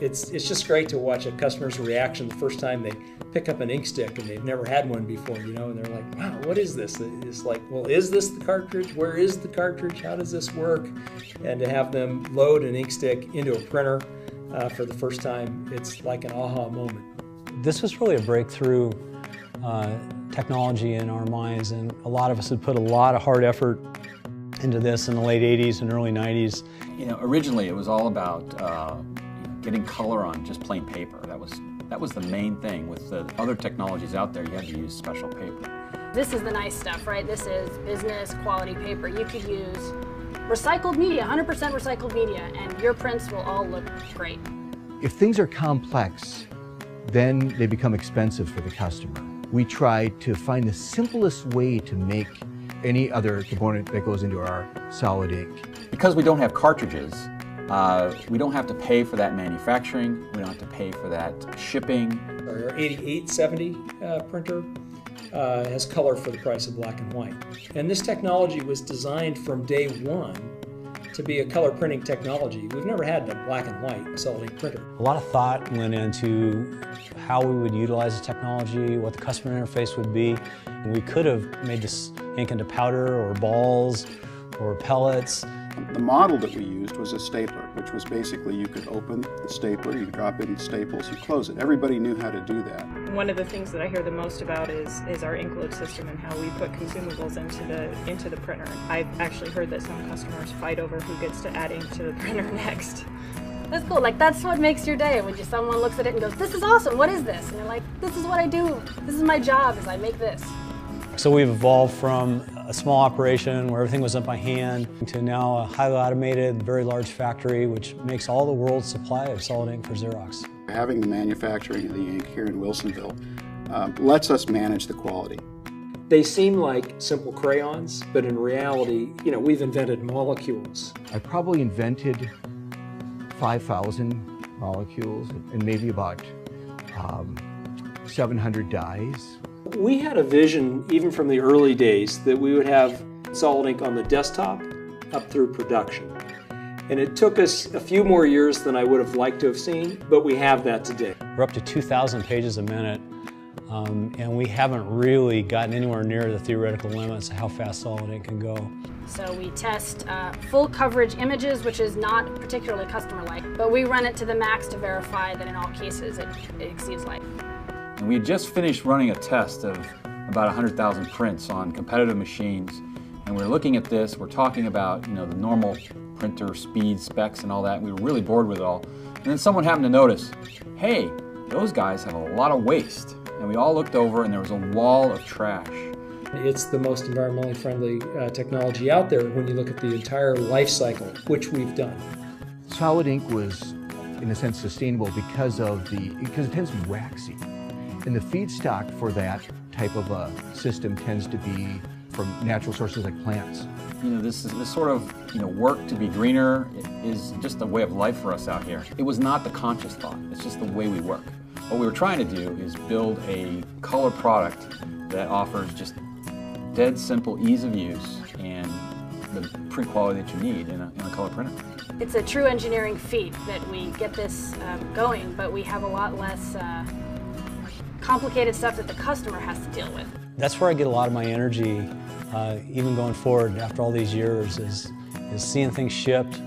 it's just great to watch a customer's reaction the first time they pick up an ink stick and they've never had one before, you know, and they're like, wow, what is this? It's like, well, is this the cartridge? Where is the cartridge? How does this work? And to have them load an ink stick into a printer for the first time, it's like an aha moment. This was really a breakthrough technology in our minds, and a lot of us had put a lot of hard effort into this in the late 80s and early 90s. You know, originally it was all about getting color on just plain paper. That was the main thing. With the other technologies out there, you had to use special paper. This is the nice stuff, right? This is business quality paper. You could use recycled media, 100% recycled media, and your prints will all look great. If things are complex, then they become expensive for the customer. We try to find the simplest way to make any other component that goes into our solid ink. Because we don't have cartridges, we don't have to pay for that manufacturing, we don't have to pay for that shipping. Our 8870 printer has color for the price of black and white. And this technology was designed from day one to be a color printing technology. We've never had a black and white solid ink printer. A lot of thought went into how we would utilize the technology, what the customer interface would be. And we could have made this ink into powder or balls or pellets. The model that we used was a stapler, which was basically you could open the stapler, you drop in the staples, you close it. Everybody knew how to do that. One of the things that I hear the most about is our ink load system and how we put consumables into the printer. I've actually heard that some customers fight over who gets to add ink to the printer next. That's cool. Like, that's what makes your day, when someone looks at it and goes, this is awesome, what is this? And you're like, this is what I do. This is my job, is I make this. So we've evolved from a small operation where everything was done by hand to now a highly automated, very large factory which makes all the world's supply of solid ink for Xerox. Having the manufacturing of the ink here in Wilsonville lets us manage the quality. They seem like simple crayons, but in reality, you know, we've invented molecules. I probably invented 5,000 molecules and maybe about 700 dyes. We had a vision, even from the early days, that we would have solid ink on the desktop up through production. And it took us a few more years than I would have liked to have seen, but we have that today. We're up to 2,000 pages a minute, and we haven't really gotten anywhere near the theoretical limits of how fast solid ink can go. So we test full coverage images, which is not particularly customer-like, but we run it to the max to verify that in all cases it exceeds life. And we had just finished running a test of about 100,000 prints on competitive machines, and we're looking at this, we're talking about, you know, the normal printer speed specs and all that, and we were really bored with it all. And then someone happened to notice, hey, those guys have a lot of waste. And we all looked over and there was a wall of trash. It's the most environmentally friendly technology out there when you look at the entire life cycle, which we've done. Solid ink was, in a sense, sustainable because it tends to be waxy. And the feedstock for that type of a system tends to be from natural sources like plants. You know, this sort of, you know, work to be greener is just a way of life for us out here. It was not the conscious thought, it's just the way we work. What we were trying to do is build a color product that offers just dead simple ease of use and the print quality that you need in a color printer. It's a true engineering feat that we get this going, but we have a lot less complicated stuff that the customer has to deal with. That's where I get a lot of my energy, even going forward after all these years, is seeing things shipped,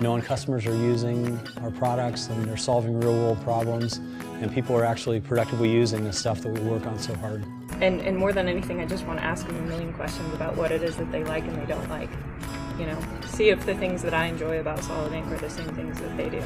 knowing customers are using our products and they're solving real world problems, and people are actually productively using the stuff that we work on so hard. And more than anything, I just want to ask them a million questions about what it is that they like and they don't like. You know, see if the things that I enjoy about solid ink are the same things that they do.